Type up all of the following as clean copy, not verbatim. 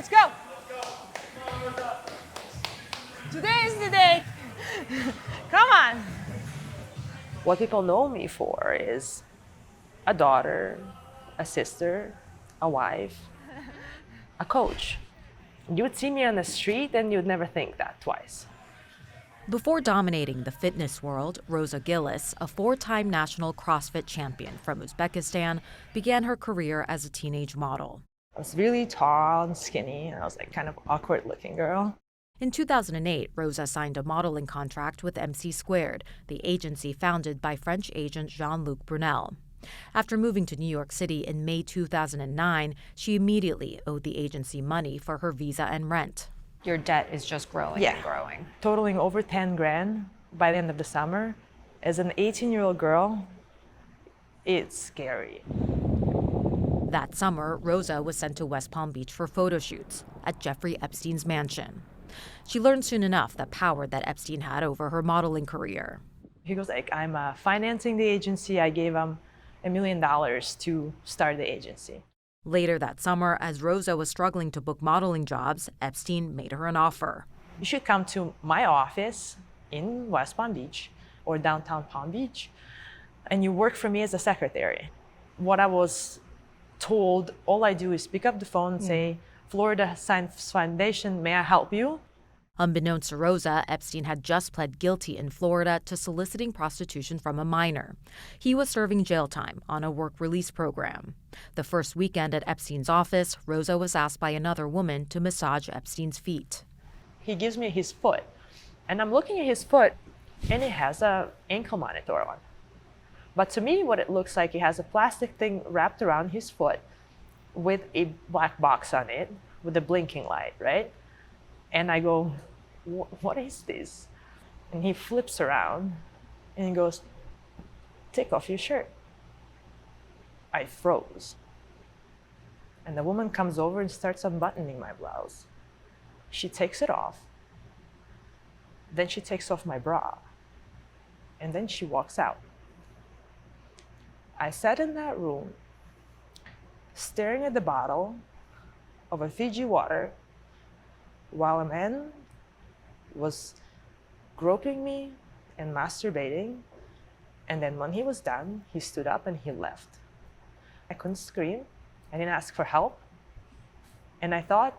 Let's go. Today is the day. Come on. What people know me for is a daughter, a sister, a wife, a coach. You would see me on the street and you'd never think that twice. Before dominating the fitness world, Rosa Gillis, a four-time national CrossFit champion from Uzbekistan, began her career as a teenage model. I was really tall and skinny, and I was like kind of awkward looking girl. In 2008, Rosa signed a modeling contract with MC Squared, the agency founded by French agent Jean-Luc Brunel. After moving to New York City in May 2009, she immediately owed the agency money for her visa and rent. Your debt is just growing and growing. Totaling over 10 grand by the end of the summer. As an 18-year-old girl, it's scary. That summer, Rosa was sent to West Palm Beach for photo shoots at Jeffrey Epstein's mansion. She learned soon enough the power that Epstein had over her modeling career. He goes like, I'm financing the agency. I gave him $1 million to start the agency. Later that summer, as Rosa was struggling to book modeling jobs, Epstein made her an offer. You should come to my office in West Palm Beach or downtown Palm Beach, and you work for me as a secretary. What I was told, all I do is pick up the phone and say, Florida Science Foundation, may I help you? Unbeknownst to Rosa, Epstein had just pled guilty in Florida to soliciting prostitution from a minor. He was serving jail time on a work release program. The first weekend at Epstein's office, Rosa was asked by another woman to massage Epstein's feet. He gives me his foot, and I'm looking at his foot, and it has an ankle monitor on. But to me, what it looks like, it has a plastic thing wrapped around his foot with a black box on it with a blinking light, right? And I go, what is this? And he flips around and he goes, take off your shirt. I froze. And the woman comes over and starts unbuttoning my blouse. She takes it off. Then she takes off my bra. And then she walks out. I sat in that room, staring at the bottle of a Fiji water while a man was groping me and masturbating. And then when he was done, he stood up and he left. I couldn't scream. I didn't ask for help. And I thought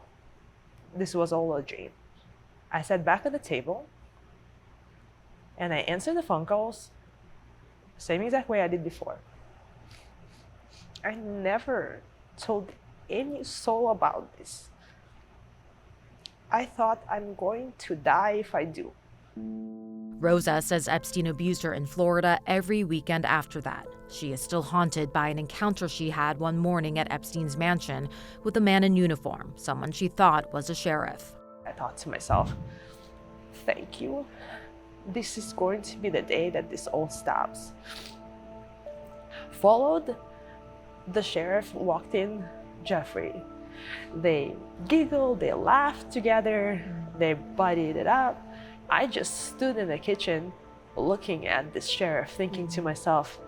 this was all a dream. I sat back at the table and I answered the phone calls the same exact way I did before. I never told any soul about this. I thought I'm going to die if I do. Rosa says Epstein abused her in Florida every weekend after that. She is still haunted by an encounter she had one morning at Epstein's mansion with a man in uniform, someone she thought was a sheriff. I thought to myself, thank you. This is going to be the day that this all stops. Followed, the sheriff walked in, Jeffrey. They giggled, they laughed together, they buddied it up. I just stood in the kitchen looking at this sheriff, thinking to myself,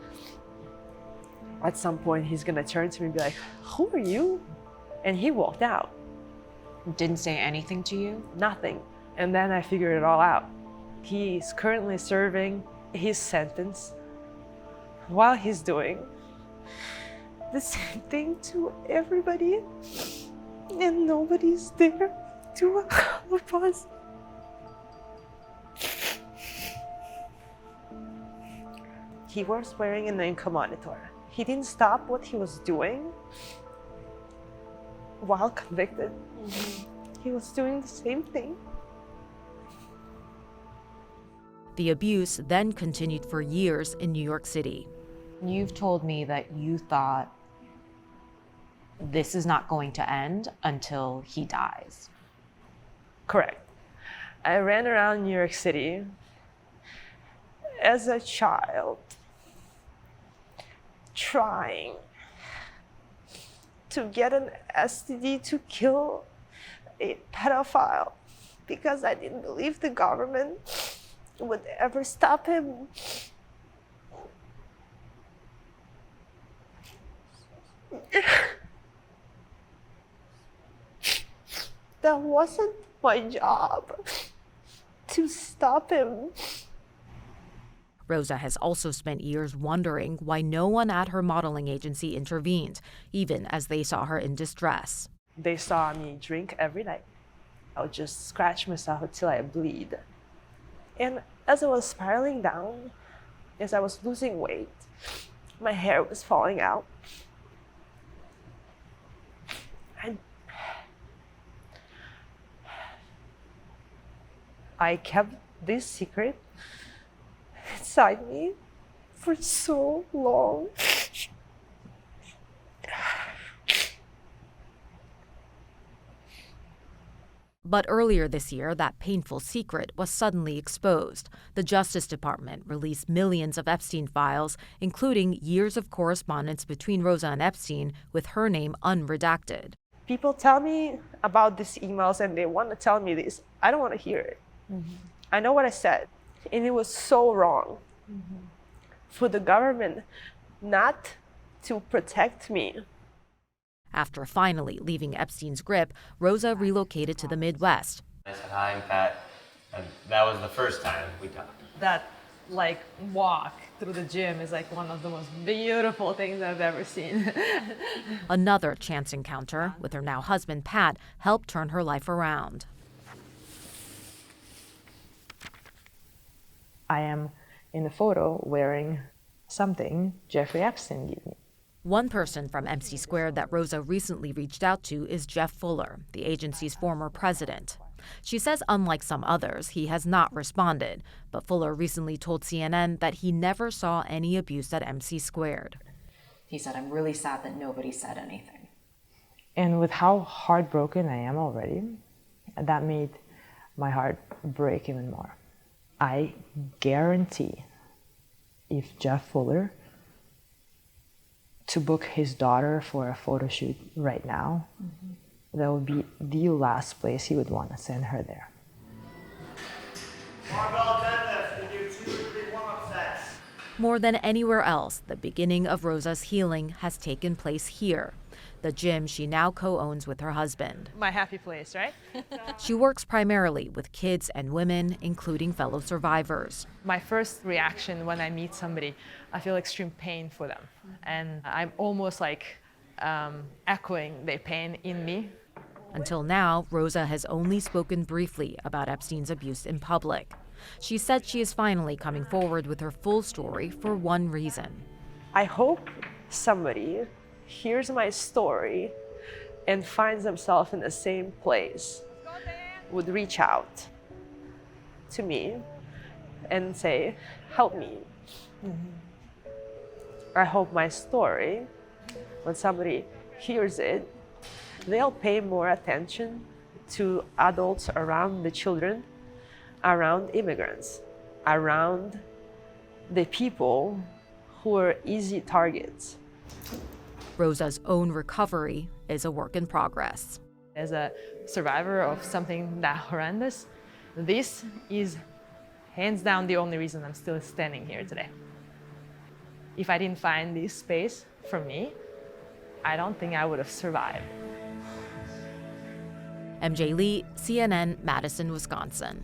at some point he's gonna turn to me and be like, who are you? And he walked out. Didn't say anything to you? Nothing. And then I figured it all out. He's currently serving his sentence while he's doing the same thing to everybody, and nobody's there to help us. He was wearing an ankle monitor. He didn't stop what he was doing while convicted. He was doing the same thing. The abuse then continued for years in New York City. You've told me that you thought this is not going to end until he dies. Correct. I ran around New York City as a child, trying to get an STD to kill a pedophile because I didn't believe the government would ever stop him. that wasn't my job to stop him. Rosa has also spent years wondering why no one at her modeling agency intervened, even as they saw her in distress. They saw me drink every night. I would just scratch myself until I bleed. And as I was spiraling down, as I was losing weight, my hair was falling out. I kept this secret inside me for so long. But earlier this year, that painful secret was suddenly exposed. The Justice Department released millions of Epstein files, including years of correspondence between Rosa and Epstein with her name unredacted. People tell me about these emails and they want to tell me this. I don't want to hear it. I know what I said, and it was so wrong. For the government not to protect me. After finally leaving Epstein's grip, Rosa relocated to the Midwest. I said, hi, I'm Pat. And that was the first time we talked. That walk through the gym is one of the most beautiful things I've ever seen. Another chance encounter with her now husband, Pat, helped turn her life around. I am in the photo wearing something Jeffrey Epstein gave me. One person from MC Squared that Rosa recently reached out to is Jeff Fuller, the agency's former president. She says unlike some others, he has not responded, but Fuller recently told CNN that he never saw any abuse at MC Squared. He said, I'm really sad that nobody said anything. And with how heartbroken I am already, that made my heart break even more. I guarantee if Jeff Fuller to book his daughter for a photo shoot right now, that would be the last place he would want to send her there. More than anywhere else, the beginning of Rosa's healing has taken place here, the gym she now co-owns with her husband. My happy place, right? She works primarily with kids and women, including fellow survivors. My first reaction when I meet somebody, I feel extreme pain for them. And I'm almost echoing their pain in me. Until now, Rosa has only spoken briefly about Epstein's abuse in public. She said she is finally coming forward with her full story for one reason. I hope somebody hears my story and finds themselves in the same place, would reach out to me and say, help me. I hope my story, when somebody hears it, they'll pay more attention to adults around the children, around immigrants, around the people who are easy targets. Rosa's own recovery is a work in progress. As a survivor of something that horrendous, this is hands down the only reason I'm still standing here today. If I didn't find this space for me, I don't think I would have survived. MJ Lee, CNN, Madison, Wisconsin.